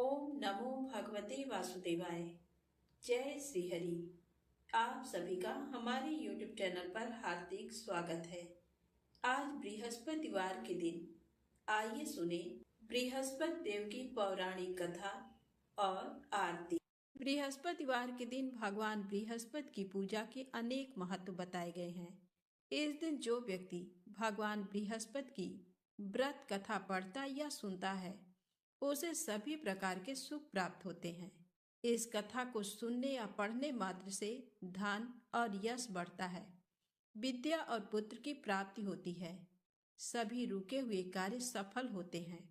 ओम नमो भगवते वासुदेवाय। जय श्री हरि। आप सभी का हमारे YouTube चैनल पर हार्दिक स्वागत है। आज बृहस्पतिवार के दिन आइए सुने बृहस्पति देव की पौराणिक कथा और आरती। बृहस्पतिवार के दिन भगवान बृहस्पति की पूजा के अनेक महत्व बताए गए हैं। इस दिन जो व्यक्ति भगवान बृहस्पति की व्रत कथा पढ़ता या सुनता है उसे सभी प्रकार के सुख प्राप्त होते हैं। इस कथा को सुनने या पढ़ने मात्र से धन और यश बढ़ता है, विद्या और पुत्र की प्राप्ति होती है, सभी रुके हुए कार्य सफल होते हैं।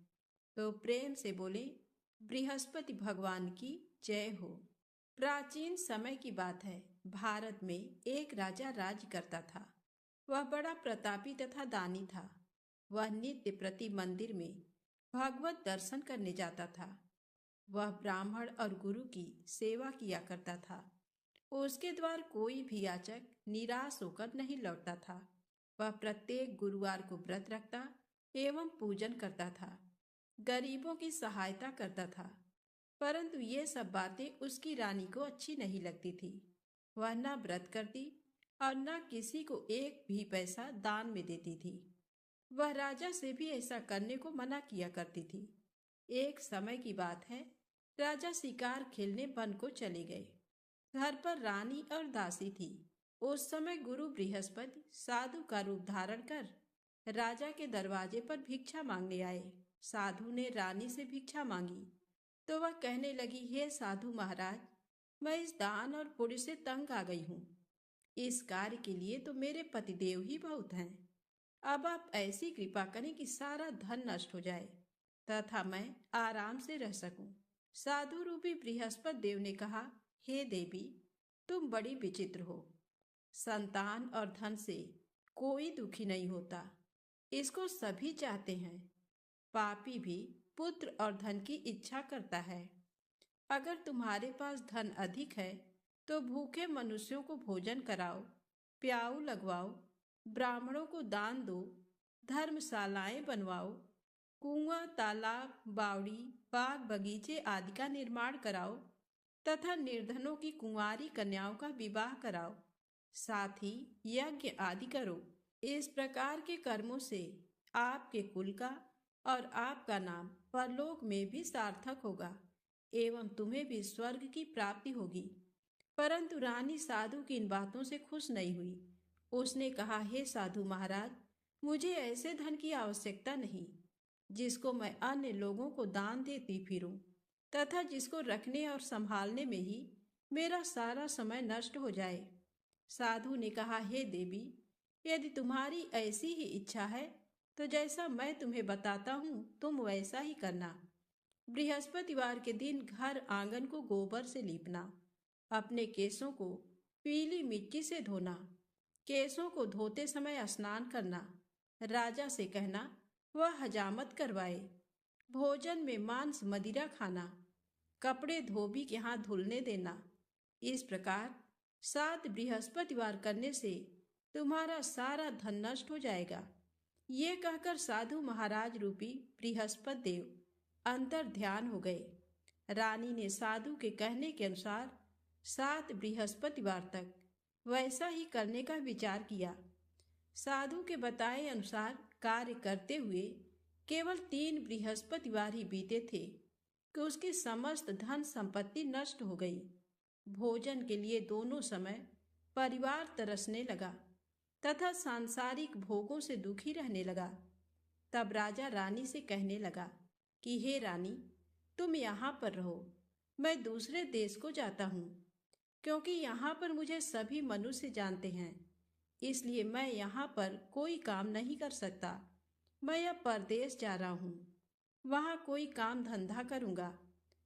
तो प्रेम से बोले बृहस्पति भगवान की जय हो। प्राचीन समय की बात है। भारत में एक राजा राज्य करता था। वह बड़ा प्रतापी तथा दानी था। वह नित्य प्रति मंदिर में भगवत दर्शन करने जाता था। वह ब्राह्मण और गुरु की सेवा किया करता था। उसके द्वार कोई भी याचक निराश होकर नहीं लौटता था। वह प्रत्येक गुरुवार को व्रत रखता एवं पूजन करता था, गरीबों की सहायता करता था। परंतु ये सब बातें उसकी रानी को अच्छी नहीं लगती थी। वह न व्रत करती और न किसी को एक भी पैसा दान में देती थी। वह राजा से भी ऐसा करने को मना किया करती थी। एक समय की बात है, राजा शिकार खेलने वन को चले गए। घर पर रानी और दासी थी। उस समय गुरु बृहस्पति साधु का रूप धारण कर राजा के दरवाजे पर भिक्षा मांगने आए। साधु ने रानी से भिक्षा मांगी तो वह कहने लगी, हे साधु महाराज, मैं इस दान और पुण्य से तंग आ गई हूँ। इस कार्य के लिए तो मेरे पतिदेव ही बहुत हैं। अब आप ऐसी कृपा करें कि सारा धन नष्ट हो जाए तथा मैं आराम से रह सकूं। साधु रूपी बृहस्पति देव ने कहा, हे देवी, तुम बड़ी विचित्र हो। संतान और धन से कोई दुखी नहीं होता, इसको सभी चाहते हैं। पापी भी पुत्र और धन की इच्छा करता है। अगर तुम्हारे पास धन अधिक है तो भूखे मनुष्यों को भोजन कराओ, प्याऊ लगवाओ, ब्राह्मणों को दान दो, धर्मशालाएं बनवाओ, कुआं, तालाब, बावड़ी, बाग बगीचे आदि का निर्माण कराओ तथा निर्धनों की कुंवारी कन्याओं का विवाह कराओ, साथ ही यज्ञ आदि करो। इस प्रकार के कर्मों से आपके कुल का और आपका नाम परलोक में भी सार्थक होगा एवं तुम्हें भी स्वर्ग की प्राप्ति होगी। परंतु रानी साधु की इन बातों से खुश नहीं हुई। उसने कहा, हे साधु महाराज, मुझे ऐसे धन की आवश्यकता नहीं जिसको मैं अन्य लोगों को दान देती फिरूं तथा जिसको रखने और संभालने में ही मेरा सारा समय नष्ट हो जाए। साधु ने कहा, हे देवी, यदि तुम्हारी ऐसी ही इच्छा है तो जैसा मैं तुम्हें बताता हूँ तुम वैसा ही करना। बृहस्पतिवार के दिन घर आंगन को गोबर से लीपना, अपने केसों को पीली मिट्टी से धोना, केसों को धोते समय स्नान करना, राजा से कहना वह हजामत करवाए, भोजन में मांस मदिरा खाना, कपड़े धोबी के हाथ धुलने देना। इस प्रकार 7 बृहस्पतिवार करने से तुम्हारा सारा धन नष्ट हो जाएगा। ये कहकर साधु महाराज रूपी बृहस्पति देव अंतर ध्यान हो गए। रानी ने साधु के कहने के अनुसार 7 बृहस्पतिवार तक वैसा ही करने का विचार किया। साधु के बताए अनुसार कार्य करते हुए केवल 3 बृहस्पतिवार ही बीते थे कि उसकी समस्त धन संपत्ति नष्ट हो गई। भोजन के लिए दोनों समय परिवार तरसने लगा तथा सांसारिक भोगों से दुखी रहने लगा। तब राजा रानी से कहने लगा कि हे रानी, तुम यहाँ पर रहो, मैं दूसरे देश को जाता हूँ, क्योंकि यहाँ पर मुझे सभी मनुष्य जानते हैं, इसलिए मैं यहाँ पर कोई काम नहीं कर सकता। मैं अब परदेश जा रहा हूँ, वहाँ कोई काम धंधा करूँगा,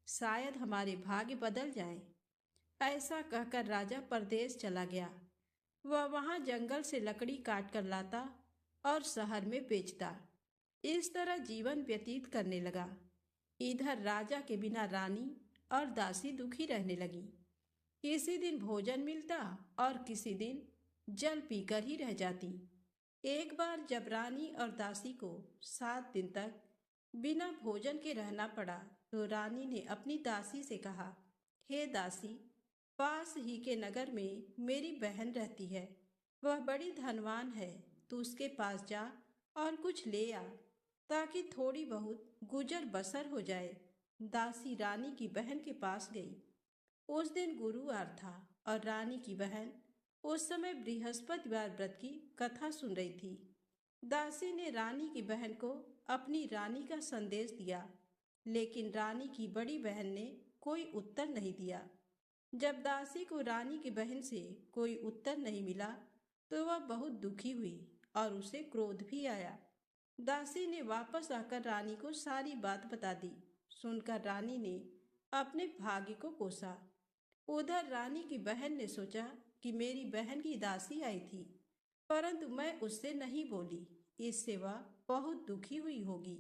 शायद हमारे भाग्य बदल जाएं। ऐसा कहकर राजा परदेश चला गया। वह वहाँ जंगल से लकड़ी काट कर लाता और शहर में बेचता। इस तरह जीवन व्यतीत करने लगा। इधर राजा के बिना रानी और दासी दुखी रहने लगी। किसी दिन भोजन मिलता और किसी दिन जल पीकर ही रह जाती। एक बार जब रानी और दासी को 7 दिन तक बिना भोजन के रहना पड़ा तो रानी ने अपनी दासी से कहा, हे दासी, पास ही के नगर में मेरी बहन रहती है। वह बड़ी धनवान है। तू उसके पास जा और कुछ ले आ, ताकि थोड़ी बहुत गुजर बसर हो जाए। दासी रानी की बहन के पास गई। उस दिन गुरुवार था और रानी की बहन उस समय बृहस्पतिवार व्रत की कथा सुन रही थी। दासी ने रानी की बहन को अपनी रानी का संदेश दिया, लेकिन रानी की बड़ी बहन ने कोई उत्तर नहीं दिया। जब दासी को रानी की बहन से कोई उत्तर नहीं मिला तो वह बहुत दुखी हुई और उसे क्रोध भी आया। दासी ने वापस आकर रानी को सारी बात बता दी। सुनकर रानी ने अपने भाग्य को कोसा। उधर रानी की बहन ने सोचा कि मेरी बहन की दासी आई थी, परंतु मैं उससे नहीं बोली, इससे वह बहुत दुखी हुई होगी।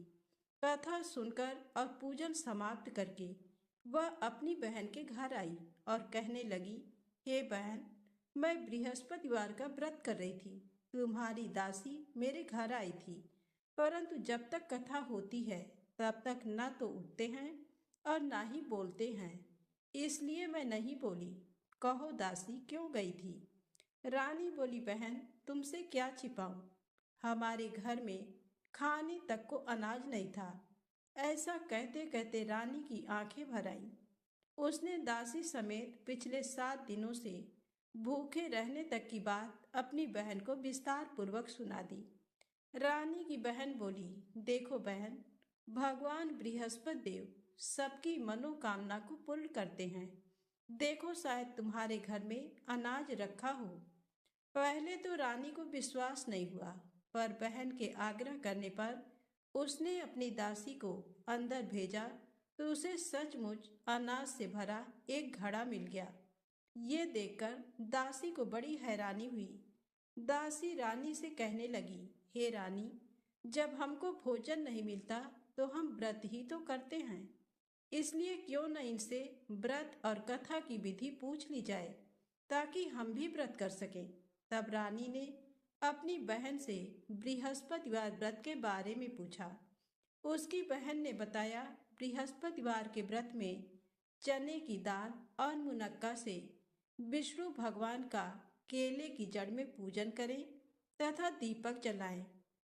कथा सुनकर और पूजन समाप्त करके वह अपनी बहन के घर आई और कहने लगी, हे बहन, मैं बृहस्पतिवार का व्रत कर रही थी। तुम्हारी दासी मेरे घर आई थी, परंतु जब तक कथा होती है तब तक न तो उठते हैं और न ही बोलते हैं, इसलिए मैं नहीं बोली। कहो दासी क्यों गई थी? रानी बोली, बहन, तुमसे क्या छिपाऊं? हमारे घर में खाने तक को अनाज नहीं था। ऐसा कहते कहते रानी की आंखें भर आईं। उसने दासी समेत पिछले 7 दिनों से भूखे रहने तक की बात अपनी बहन को विस्तार पूर्वक सुना दी। रानी की बहन बोली, देखो बहन, भगवान बृहस्पति देव सबकी मनोकामना को पूर्ण करते हैं। देखो, शायद तुम्हारे घर में अनाज रखा हो। पहले तो रानी को विश्वास नहीं हुआ, पर बहन के आग्रह करने पर उसने अपनी दासी को अंदर भेजा तो उसे सचमुच अनाज से भरा एक घड़ा मिल गया। ये देखकर दासी को बड़ी हैरानी हुई। दासी रानी से कहने लगी, हे रानी, जब हमको भोजन नहीं मिलता तो हम व्रत ही तो करते हैं, इसलिए क्यों न इनसे व्रत और कथा की विधि पूछ ली जाए, ताकि हम भी व्रत कर सकें। तब रानी ने अपनी बहन से बृहस्पतिवार व्रत के बारे में पूछा। उसकी बहन ने बताया, बृहस्पतिवार के व्रत में चने की दाल और मुनक्का से विष्णु भगवान का केले की जड़ में पूजन करें तथा दीपक जलाएं,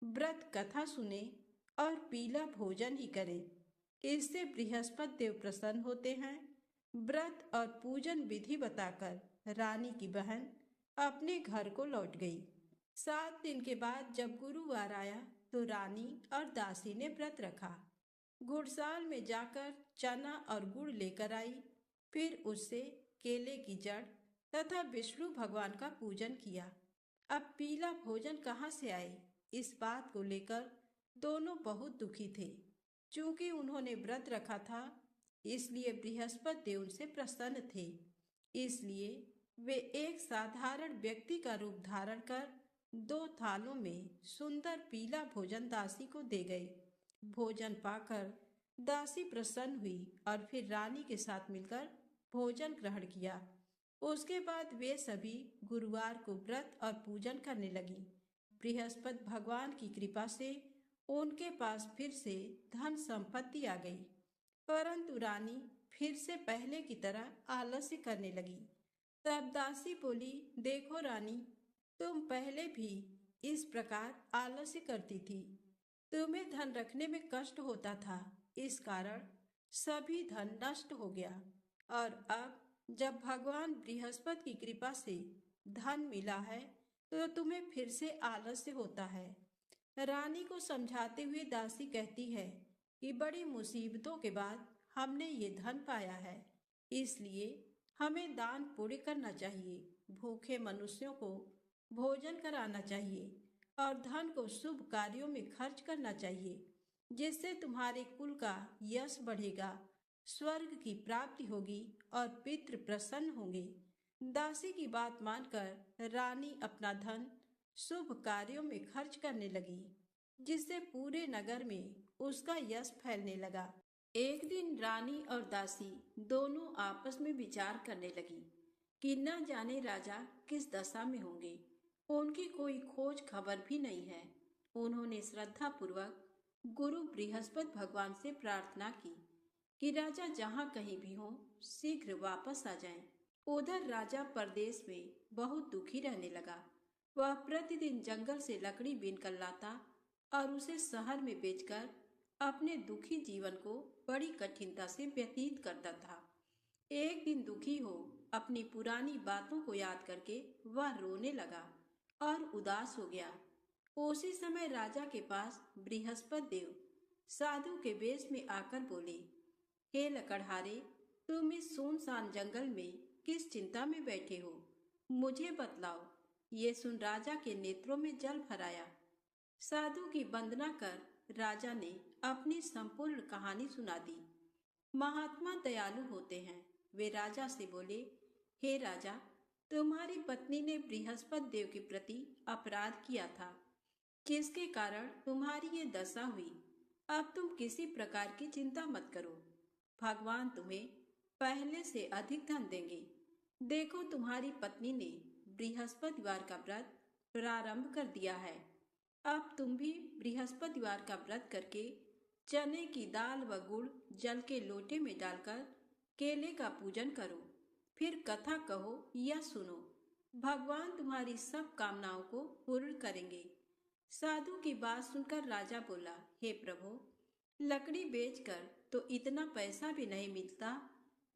व्रत कथा सुने और पीला भोजन ही करें। इससे बृहस्पति देव प्रसन्न होते हैं। व्रत और पूजन विधि बताकर रानी की बहन अपने घर को लौट गई। 7 दिन के बाद जब गुरुवार आया तो रानी और दासी ने व्रत रखा। गुड़साल में जाकर चना और गुड़ लेकर आई, फिर उससे केले की जड़ तथा विष्णु भगवान का पूजन किया। अब पीला भोजन कहाँ से आए, इस बात को लेकर दोनों बहुत दुखी थे। चूंकि उन्होंने व्रत रखा था, इसलिए बृहस्पति देव उनसे प्रसन्न थे। इसलिए वे एक साधारण व्यक्ति का रूप धारण कर 2 थालों में सुंदर पीला भोजन दासी को दे गए। भोजन पाकर दासी प्रसन्न हुई और फिर रानी के साथ मिलकर भोजन ग्रहण किया। उसके बाद वे सभी गुरुवार को व्रत और पूजन करने लगी। बृहस्पति भगवान की कृपा से उनके पास फिर से धन संपत्ति आ गई, परंतु रानी फिर से पहले की तरह आलस्य करने लगी। तब दासी बोली, देखो रानी, तुम पहले भी इस प्रकार आलस्य करती थी। तुम्हें धन रखने में कष्ट होता था, इस कारण सभी धन नष्ट हो गया, और अब जब भगवान बृहस्पति की कृपा से धन मिला है तो तुम्हें फिर से आलस्य होता है। रानी को समझाते हुए दासी कहती है कि बड़ी मुसीबतों के बाद हमने ये धन पाया है, इसलिए हमें दान पुण्य करना चाहिए, भूखे मनुष्यों को भोजन कराना चाहिए और धन को शुभ कार्यों में खर्च करना चाहिए, जिससे तुम्हारे कुल का यश बढ़ेगा, स्वर्ग की प्राप्ति होगी और पितृ प्रसन्न होंगे। दासी की बात मानकर रानी अपना धन शुभ कार्यों में खर्च करने लगी, जिससे पूरे नगर में उसका यश फैलने लगा। एक दिन रानी और दासी दोनों आपस में विचार करने लगी कि न जाने राजा किस दशा में होंगे। उनकी कोई खोज खबर भी नहीं है। उन्होंने श्रद्धा पूर्वक गुरु बृहस्पति भगवान से प्रार्थना की कि राजा जहाँ कहीं भी हो शीघ्र वापस आ जाएं। उधर राजा परदेश में बहुत दुखी रहने लगा। वह प्रतिदिन जंगल से लकड़ी बीनकर लाता और उसे शहर में बेचकर अपने दुखी जीवन को बड़ी कठिनता से व्यतीत करता था। एक दिन दुखी हो अपनी पुरानी बातों को याद करके वह रोने लगा और उदास हो गया। उसी समय राजा के पास बृहस्पति देव साधु के वेश में आकर बोले, हे लकड़हारे, तुम इस सुनसान जंगल में किस चिंता में बैठे हो? मुझे बतलाओ। ये सुन राजा के नेत्रों में जल भर आया। साधु की वंदना कर राजा ने अपनी संपूर्ण कहानी सुना दी। महात्मा दयालु होते हैं। वे राजा से बोले, हे राजा, तुम्हारी पत्नी ने बृहस्पति देव के प्रति अपराध किया था, जिसके कारण तुम्हारी ये दशा हुई। अब तुम किसी प्रकार की चिंता मत करो। भगवान तुम्हें पहले से अधिक धन देंगे। देखो, तुम्हारी पत्नी ने बृहस्पतिवार का व्रत प्रारंभ कर दिया है। अब तुम भी बृहस्पतिवार का व्रत करके चने की दाल व गुड़ जल के लोटे में डालकर केले का पूजन करो। फिर कथा कहो या सुनो। भगवान तुम्हारी सब कामनाओं को पूर्ण करेंगे। साधु की बात सुनकर राजा बोला, हे प्रभु, लकड़ी बेचकर तो इतना पैसा भी नहीं मिलता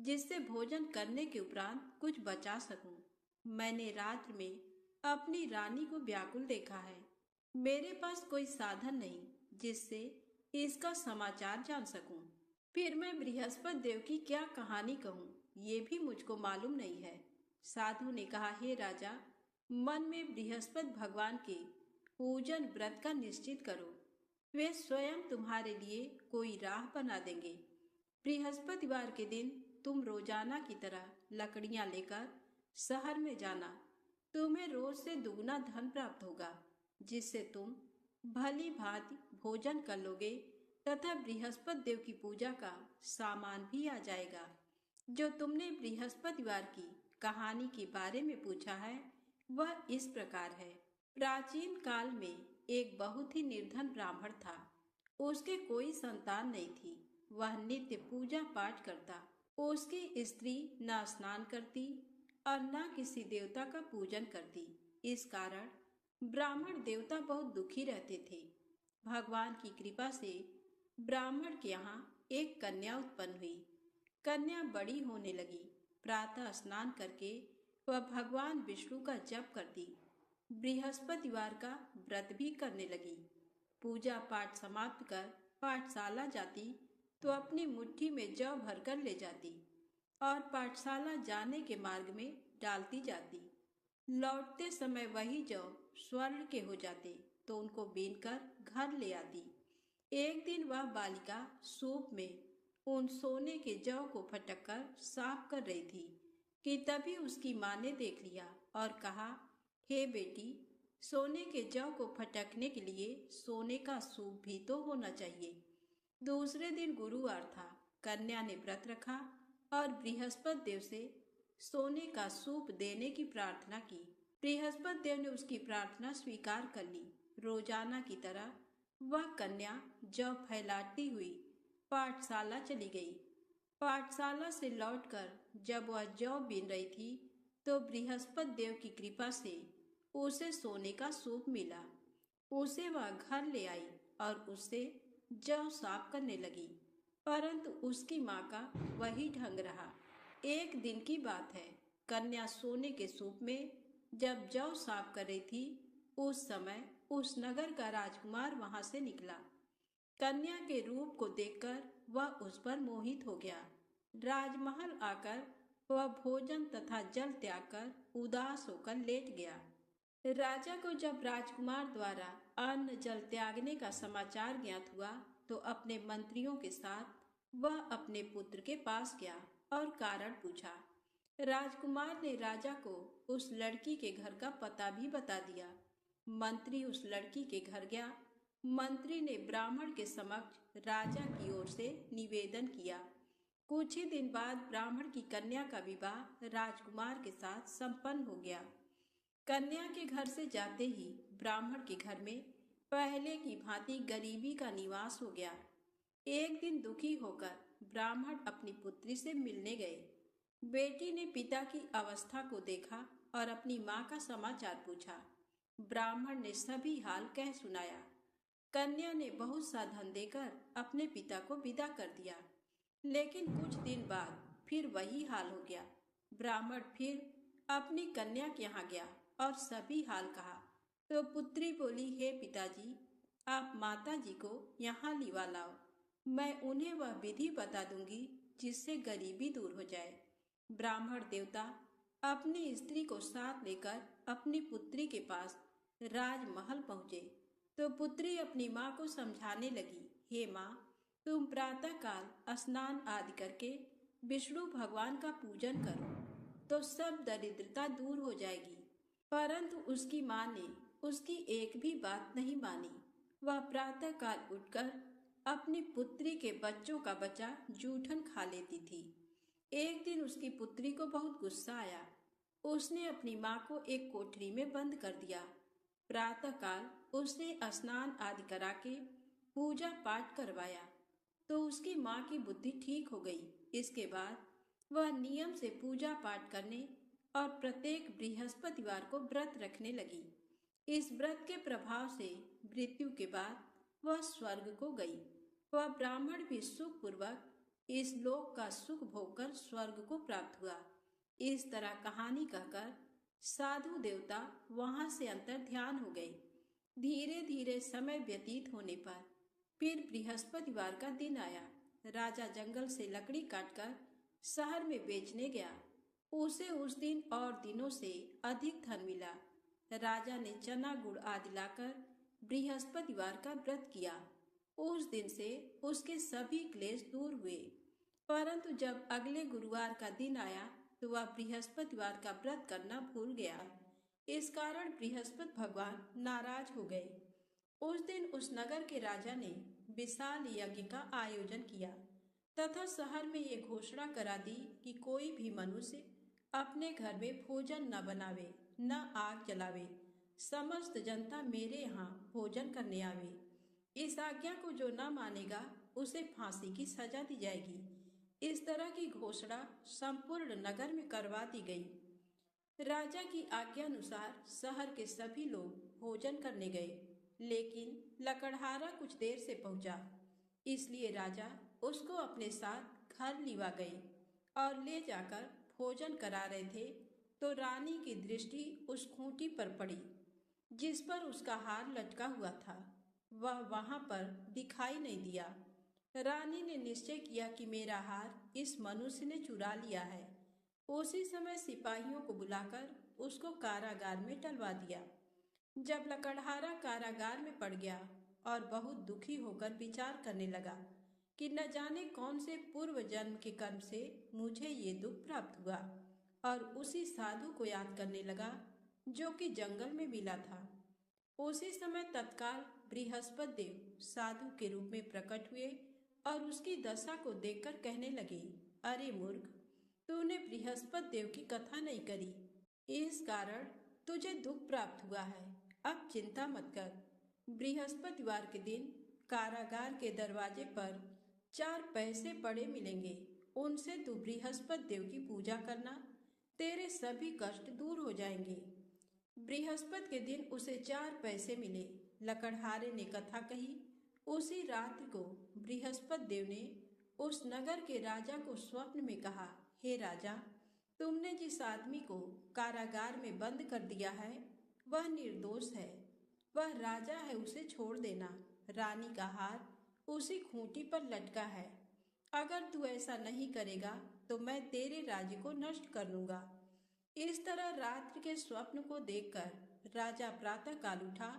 जिससे भोजन करने के उपरांत कुछ बचा सकूं। मैंने रात्र में अपनी रानी को व्याकुल देखा है। मेरे पास कोई साधन नहीं जिससे इसका समाचार जान सकूं। फिर मैं बृहस्पति देव की क्या कहानी कहूं, ये भी मुझको मालूम नहीं है। साधु ने कहा, हे राजा, मन में बृहस्पति भगवान के पूजन व्रत का निश्चित करो। वे स्वयं तुम्हारे लिए कोई राह बना देंगे। बृहस्पतिवार के दिन तुम रोजाना की तरह लकड़ियां लेकर शहर में जाना। तुम्हें रोज से दुगना धन प्राप्त होगा, जिससे तुम भली भांति भोजन कर लोगे तथा बृहस्पति देव की पूजा का सामान भी आ जाएगा। जो तुमने बृहस्पतिवार की कहानी के बारे में पूछा है, वह इस प्रकार है। प्राचीन काल में एक बहुत ही निर्धन ब्राह्मण था। उसके कोई संतान नहीं थी। वह नित्य पूजा पाठ करता। उसकी स्त्री न स्नान करती और न किसी देवता का पूजन करती। इस कारण ब्राह्मण देवता बहुत दुखी रहते थे। भगवान की कृपा से ब्राह्मण के यहाँ एक कन्या उत्पन्न हुई। कन्या बड़ी होने लगी। प्रातः स्नान करके वह भगवान विष्णु का जप करती। बृहस्पतिवार का व्रत भी करने लगी। पूजा पाठ समाप्त कर पाठशाला जाती तो अपनी मुट्ठी में जौ भरकर ले जाती और पाठशाला जाने के मार्ग में डालती जाती। लौटते समय वही जौ स्वर्ण के हो जाते तो उनको बीनकर घर ले आती। एक दिन वह बालिका सूप में उन सोने के जौ को फटक कर साफ कर रही थी कि तभी उसकी माँ ने देख लिया और कहा, हे बेटी, सोने के जौ को फटकने के लिए सोने का सूप भी तो होना चाहिए। दूसरे दिन गुरुवार था। कन्या ने व्रत रखा और बृहस्पति देव से सोने का सूप देने की प्रार्थना की। बृहस्पति देव ने उसकी प्रार्थना स्वीकार कर ली। रोजाना की तरह वह कन्या जौ फैलाती हुई पाठशाला चली गई। पाठशाला से लौटकर जब वह जौ बीन रही थी तो बृहस्पति देव की कृपा से उसे सोने का सूप मिला। उसे वह घर ले आई और उससे जौ साफ करने लगी, परंतु उसकी माँ का वही ढंग रहा। एक दिन की बात है। कन्या सोने के सूप में जब जौ साफ कर रही थी, उस समय उस नगर का राजकुमार वहां से निकला। कन्या के रूप को देखकर वह उस पर मोहित हो गया। राजमहल आकर वह भोजन तथा जल त्याग कर उदास होकर लेट गया। राजा को जब राजकुमार द्वारा अन्न जल त्यागने का समाचार ज्ञात हुआ तो अपने मंत्रियों के साथ वह अपने पुत्र के पास गया और कारण पूछा। राजकुमार ने राजा को उस लड़की के घर का पता भी बता दिया। मंत्री उस लड़की के घर गया। मंत्री ने ब्राह्मण के समक्ष राजा की ओर से निवेदन किया। कुछ ही दिन बाद ब्राह्मण की कन्या का विवाह राजकुमार के साथ संपन्न हो गया। कन्या के घर से जाते ही ब्राह्मण के घर में पहले की भांति गरीबी का निवास हो गया। एक दिन दुखी होकर ब्राह्मण अपनी पुत्री से मिलने गए। बेटी ने पिता की अवस्था को देखा और अपनी माँ का समाचार पूछा। ब्राह्मण ने सभी हाल कह सुनाया। कन्या ने बहुत सा धन देकर अपने पिता को विदा कर दिया, लेकिन कुछ दिन बाद फिर वही हाल हो गया। ब्राह्मण फिर अपनी कन्या के यहाँ गया और सभी हाल कहा, तो पुत्री बोली, हे पिताजी, आप माता जी को यहाँ लिवा लाओ, मैं उन्हें वह विधि बता दूंगी जिससे गरीबी दूर हो जाए। ब्राह्मण देवता अपनी स्त्री को साथ लेकर अपनी पुत्री के पास राजमहल पहुँचे तो पुत्री अपनी माँ को समझाने लगी, हे माँ, तुम प्रातःकाल स्नान आदि करके विष्णु भगवान का पूजन करो तो सब दरिद्रता दूर हो जाएगी। परंतु उसकी माँ ने उसकी एक भी बात नहीं मानी। वह प्रातःकाल उठकर अपनी पुत्री के बच्चों का बचा जूठन खा लेती थी। एक दिन उसकी पुत्री को बहुत गुस्सा आया। उसने अपनी माँ को एक कोठरी में बंद कर दिया। प्रातःकाल उसने स्नान आदि करा के पूजा पाठ करवाया तो उसकी माँ की बुद्धि ठीक हो गई। इसके बाद वह नियम से पूजा पाठ करने और प्रत्येक बृहस्पतिवार को व्रत रखने लगी। इस व्रत के प्रभाव से मृत्यु के बाद वह स्वर्ग को गई। वह ब्राह्मण भी सुखपूर्वक इस लोक का सुख भोगकर स्वर्ग को प्राप्त हुआ। इस तरह कहानी कहकर साधु देवता वहां से अंतर ध्यान हो गए। धीरे धीरे समय व्यतीत होने पर फिर बृहस्पतिवार का दिन आया। राजा जंगल से लकड़ी काटकर शहर में बेचने गया। उसे उस दिन और दिनों से अधिक धन मिला। राजा ने चना गुड़ आदि लाकर बृहस्पतिवार का व्रत किया। उस दिन से उसके सभी क्लेश दूर हुए। परंतु जब अगले गुरुवार का दिन आया तो वह बृहस्पतिवार का व्रत करना भूल गया। इस कारण बृहस्पति भगवान नाराज हो गए। उस दिन उस नगर के राजा ने विशाल यज्ञ का आयोजन किया तथा शहर में ये घोषणा करा दी कि कोई भी मनुष्य अपने घर में भोजन न बनावे, न आग जलावे। समस्त जनता मेरे यहाँ भोजन करने आवे। इस आज्ञा को जो न मानेगा उसे फांसी की सजा दी जाएगी। इस तरह की घोषणा संपूर्ण नगर में करवा दी गई। राजा की आज्ञा अनुसार शहर के सभी लोग भोजन करने गए, लेकिन लकड़हारा कुछ देर से पहुंचा। इसलिए राजा उसको अपने साथ घर लिवा गए और ले जाकर भोजन करा रहे थे तो रानी की दृष्टि उस खूंटी पर पड़ी जिस पर उसका हार लटका हुआ था। वह वहां पर दिखाई नहीं दिया। रानी ने निश्चय किया कि मेरा हार इस मनुष्य ने चुरा लिया है। उसी समय सिपाहियों को बुलाकर उसको कारागार में डलवा दिया। जब लकड़हारा कारागार में पड़ गया और बहुत दुखी होकर विचार करने लगा कि न जाने कौन से पूर्व जन्म के कर्म से मुझे ये दुख प्राप्त हुआ, और उसी साधु को याद करने लगा जो कि जंगल में मिला था। उसी समय तत्काल बृहस्पति देव साधु के रूप में प्रकट हुए और उसकी दशा को देखकर कहने लगे, अरे मूर्ख, तूने बृहस्पति देव की कथा नहीं करी, इस कारण तुझे दुख प्राप्त हुआ है। अब चिंता मत कर। बृहस्पतिवार के दिन कारागार के दरवाजे पर 4 पैसे पड़े मिलेंगे। उनसे तू बृहस्पति देव की पूजा करना, तेरे सभी कष्ट दूर हो जाएंगे। बृहस्पति के दिन उसे 4 पैसे मिले। लकड़हारे ने कथा कही। उसी रात्रि को बृहस्पति देव ने उस नगर के राजा को स्वप्न में कहा, हे राजा, तुमने जिस आदमी को कारागार में बंद कर दिया है वह निर्दोष है। वह राजा है, उसे छोड़ देना। रानी का हार उसी खूंटी पर लटका है। अगर तू ऐसा नहीं करेगा तो मैं तेरे राज्य को नष्ट कर लूंगा। इस तरह रात्रि के स्वप्न को देखकर राजा प्रातःकाल उठा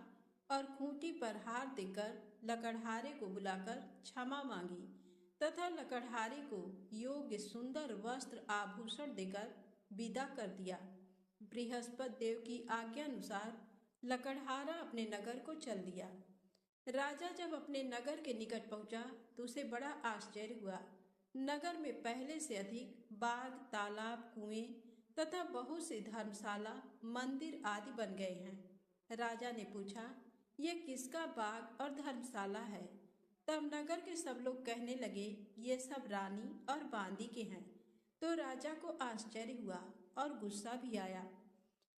और खूंटी पर हार देकर लकड़हारे को बुलाकर क्षमा मांगी तथा लकड़हारे को योग्य सुंदर वस्त्र आभूषण देकर विदा कर दिया। बृहस्पति देव की आज्ञा अनुसार लकड़हारा अपने नगर को चल दिया। राजा जब अपने नगर के निकट पहुंचा तो उसे बड़ा आश्चर्य हुआ। नगर में पहले से अधिक बाग, तालाब, कुएं तथा बहुत सी धर्मशाला, मंदिर आदि बन गए हैं। राजा ने पूछा, ये किसका बाग और धर्मशाला है? तब नगर के सब लोग कहने लगे, ये सब रानी और बांदी के हैं। तो राजा को आश्चर्य हुआ और गुस्सा भी आया।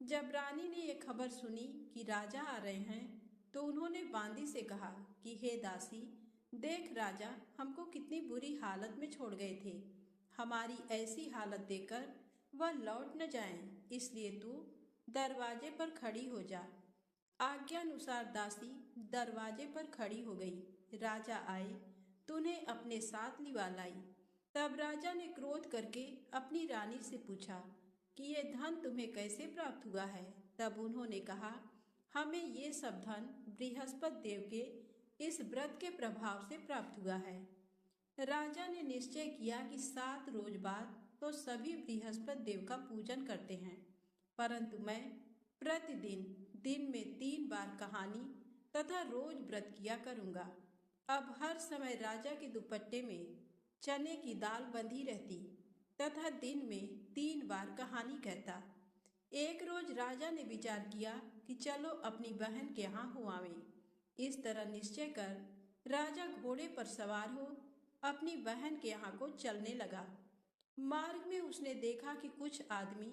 जब रानी ने ये खबर सुनी कि राजा आ रहे हैं, तो उन्होंने बांदी से कहा कि हे दासी, देख राजा हमको कितनी बुरी हालत में छोड़ गए थे। हमारी ऐसी हालत देखकर वह लौट न जाएं, इसलिए तू दरवाजे पर खड़ी हो जा। आज्ञानुसार दासी दरवाजे पर खड़ी हो गई। राजा आए तो उन्हें अपने साथ लिवा लाई। तब राजा ने क्रोध करके अपनी रानी से पूछा कि ये धन तुम्हें कैसे प्राप्त हुआ है। तब उन्होंने कहा, हमें ये सब धन बृहस्पति देव के इस व्रत के प्रभाव से प्राप्त हुआ है। राजा ने निश्चय किया कि 7 रोज बाद तो सभी बृहस्पति देव का पूजन करते हैं, परंतु मैं प्रतिदिन दिन में 3 बार कहानी तथा रोज व्रत किया करूँगा। अब हर समय राजा के दुपट्टे में चने की दाल बंधी रहती तथा दिन में 3 बार कहानी कहता। एक रोज राजा ने विचार किया कि चलो अपनी बहन के यहाँ हो आवें। इस तरह निश्चय कर राजा घोड़े पर सवार हो अपनी बहन के यहाँ को चलने लगा। मार्ग में उसने देखा कि कुछ आदमी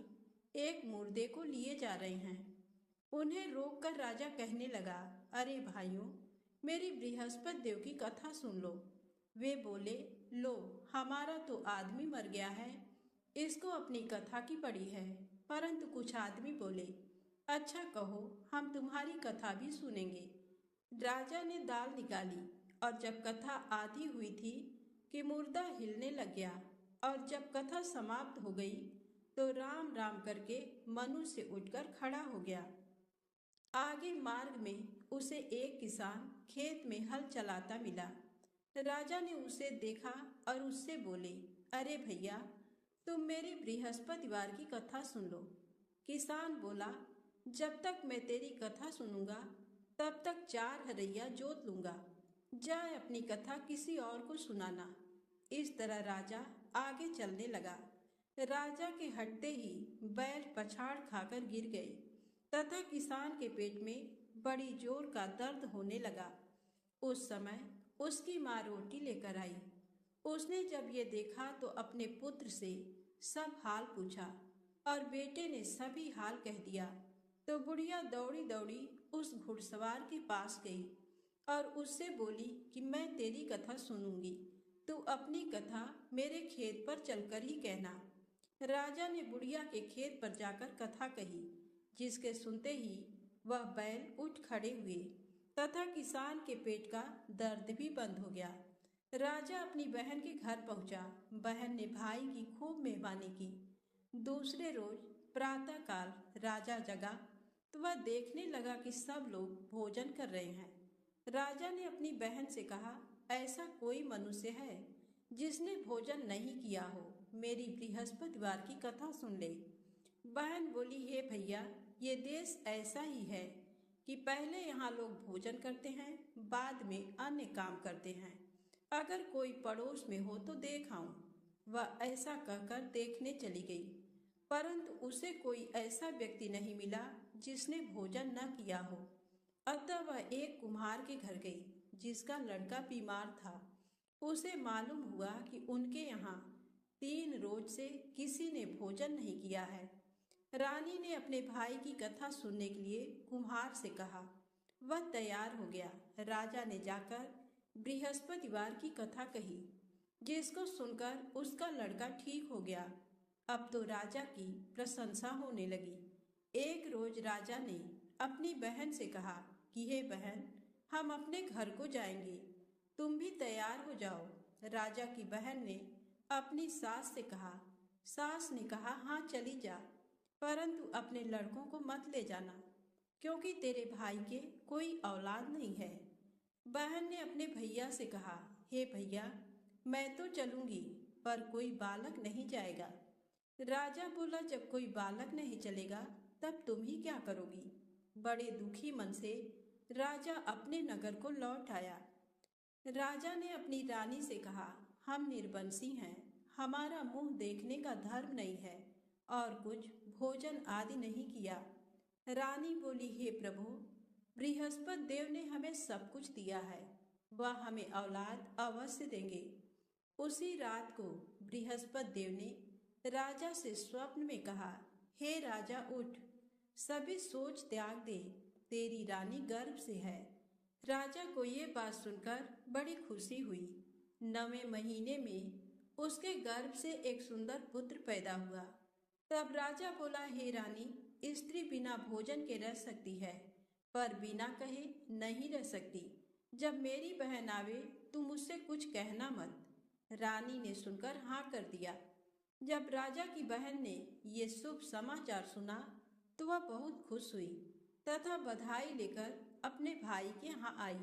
एक मुर्दे को लिए जा रहे हैं। उन्हें रोककर राजा कहने लगा, अरे भाइयों, मेरी बृहस्पति देव की कथा सुन लो। वे बोले, लो हमारा तो आदमी मर गया है, इसको अपनी कथा की पड़ी है। परंतु कुछ आदमी बोले, अच्छा कहो, हम तुम्हारी कथा भी सुनेंगे। राजा ने दाल निकाली और जब कथा आधी हुई थी कि मुर्दा हिलने लग गया, और जब कथा समाप्त हो गई तो राम राम करके मनुष्य उठकर खड़ा हो गया। आगे मार्ग में उसे एक किसान खेत में हल चलाता मिला। राजा ने उसे देखा और उससे बोले, अरे भैया, तुम मेरी बृहस्पतिवार की कथा सुन लो। किसान बोला, जब तक मैं तेरी कथा सुनूंगा तब तक 4 हरैया जोत लूंगा। जाए अपनी कथा किसी और को सुनाना। इस तरह राजा आगे चलने लगा। राजा के हटते ही बैल पछाड़ खाकर गिर गए तथा किसान के पेट में बड़ी जोर का दर्द होने लगा। उस समय उसकी माँ रोटी लेकर आई। उसने जब ये देखा तो अपने पुत्र से सब हाल पूछा और बेटे ने सभी हाल कह दिया। तो बुढ़िया दौड़ी दौड़ी उस घुड़सवार के पास गई और उससे बोली कि मैं तेरी कथा सुनूंगी, तू अपनी कथा मेरे खेत पर चलकर ही कहना। राजा ने बुढ़िया के खेत पर जाकर कथा कही, जिसके सुनते ही वह बैल उठ खड़े हुए तथा किसान के पेट का दर्द भी बंद हो गया। राजा अपनी बहन के घर पहुंचा। बहन ने भाई की खूब मेहमानी की। दूसरे रोज प्रातःकाल राजा जगा तो वह देखने लगा कि सब लोग भोजन कर रहे हैं। राजा ने अपनी बहन से कहा, ऐसा कोई मनुष्य है जिसने भोजन नहीं किया हो, मेरी बृहस्पतिवार की कथा सुन ले। बहन बोली, हे भैया, ये देश ऐसा ही है कि पहले यहाँ लोग भोजन करते हैं, बाद में अन्य काम करते हैं। अगर कोई पड़ोस में हो तो देख आऊं। वह ऐसा कहकर देखने चली गई, परंतु उसे कोई ऐसा व्यक्ति नहीं मिला जिसने भोजन न किया हो। अतः वह एक कुम्हार के घर गई, जिसका लड़का बीमार था। उसे मालूम हुआ कि उनके यहाँ 3 रोज से किसी ने भोजन नहीं किया है। रानी ने अपने भाई की कथा सुनने के लिए कुम्हार से कहा। वह तैयार हो गया। राजा ने जाकर बृहस्पतिवार की कथा कही, जिसको सुनकर उसका लड़का ठीक हो गया। अब तो राजा की प्रशंसा होने लगी। एक रोज राजा ने अपनी बहन से कहा कि हे बहन, हम अपने घर को जाएंगे, तुम भी तैयार हो जाओ। राजा की बहन ने अपनी सास से कहा। सास ने कहा, हाँ चली जा, परंतु अपने लड़कों को मत ले जाना, क्योंकि तेरे भाई के कोई औलाद नहीं है। बहन ने अपने भैया से कहा, हे भैया, मैं तो चलूंगी, पर कोई बालक नहीं जाएगा। राजा बोला, जब कोई बालक नहीं चलेगा तब तुम ही क्या करोगी। बड़े दुखी मन से राजा अपने नगर को लौट आया। राजा ने अपनी रानी से कहा, हम निर्वंशी हैं, हमारा मुंह देखने का धर्म नहीं है और कुछ भोजन आदि नहीं किया। रानी बोली, हे प्रभु, बृहस्पति देव ने हमें सब कुछ दिया है, वह हमें औलाद अवश्य देंगे। उसी रात को बृहस्पति देव ने राजा से स्वप्न में कहा, हे राजा उठ, सभी सोच त्याग दे, तेरी रानी गर्भ से है। राजा को ये बात सुनकर बड़ी खुशी हुई। 9वें महीने में उसके गर्भ से एक सुंदर पुत्र पैदा हुआ। तब राजा बोला, हे रानी, स्त्री बिना भोजन के रह सकती है, पर बिना कहे नहीं रह सकती। जब मेरी बहन आवे तुम मुझसे कुछ कहना मत। रानी ने सुनकर हाँ कर दिया। जब राजा की बहन ने ये शुभ समाचार सुना तो वह बहुत खुश हुई तथा बधाई लेकर अपने भाई के यहाँ आई।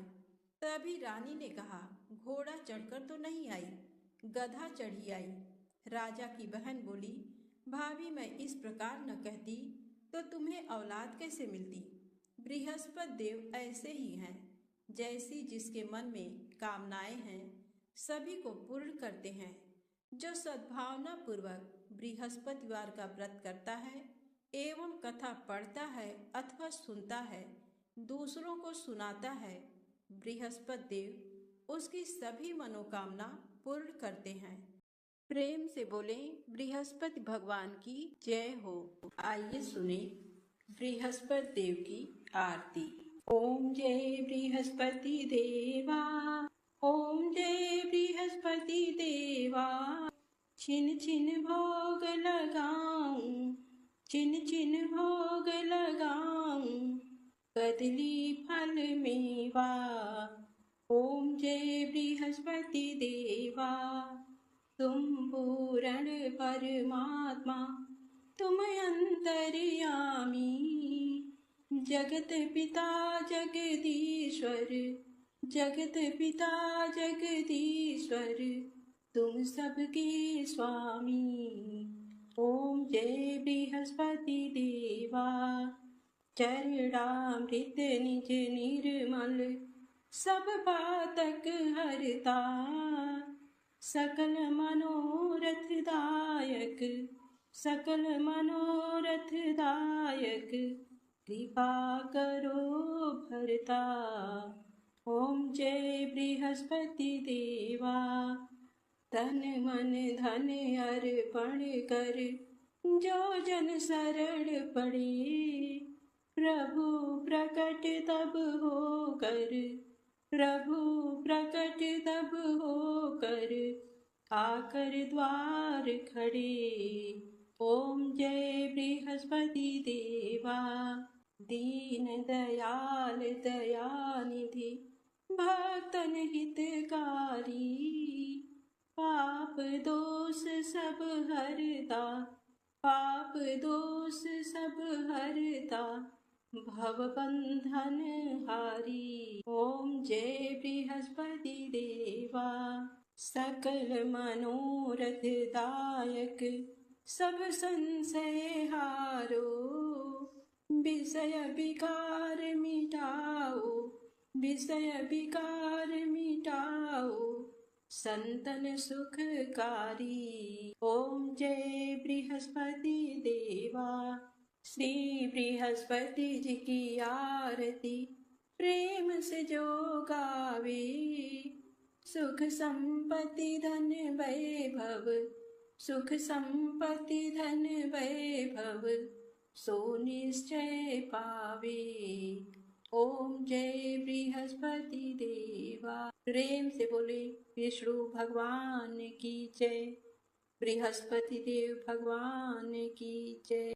तभी रानी ने कहा, घोड़ा चढ़कर तो नहीं आई, गधा चढ़ी आई। राजा की बहन बोली, भाभी मैं इस प्रकार न कहती तो तुम्हें औलाद कैसे मिलती। बृहस्पति देव ऐसे ही हैं, जैसी जिसके मन में कामनाएं हैं सभी को पूर्ण करते हैं। जो सद्भावना पूर्वक बृहस्पतिवार का व्रत करता है एवं कथा पढ़ता है अथवा सुनता है, दूसरों को सुनाता है, बृहस्पति देव उसकी सभी मनोकामना पूर्ण करते हैं। प्रेम से बोलें बृहस्पति भगवान की जय हो। आइए सुने बृहस्पति देव की आरती। ओम जय बृहस्पति देवा, ओम जय बृहस्पति देवा। छिन छिन भोग लगाऊं, छिन छिन भोग लगाऊं, कदली फल मेवा। ओम जय बृहस्पति देवा, तुम पूर्ण परमात्मा, तुम अंतर्यामी, जगत पिता जगदीश्वर, जगत पिता जगदीश्वर, तुम सबके स्वामी। ओम जय बृहस्पति देवा, चरणामृत निज निर्मल, सब पातक हरता, सकल मनोरथ दायक, सकल मनोरथ दायक, कृपा करो भरता। ओम जय बृहस्पति देवा, तन मन धन अर्पण कर, जो जन शरण पड़े, प्रभु प्रकट तब होकर, प्रभु प्रकट तब होकर, आकर द्वार खड़े। ओम जय बृहस्पति देवा, दीन दयाल दयानिधि, भक्तन हितकारी, पाप दोष सब हरता, पाप दोष सब हरता, भव बंधन हारी। ओम जय बृहस्पति देवा, सकल मनोरथ दायक, सब संशय हारो, विषय विकार मिटाओ, विषय विकार मिटाओ, संतन सुखकारी। ओम जय बृहस्पति देवा, श्री बृहस्पति जी की आरती प्रेम से जो गावे, सुख संपत्ति धन वैभव, सुख संपत्ति धन वैभव, सो निश्चय पावे। ओम जय बृहस्पति देवा। प्रेम से बोले विष्णु भगवान की जय, बृहस्पति देव भगवान की जय।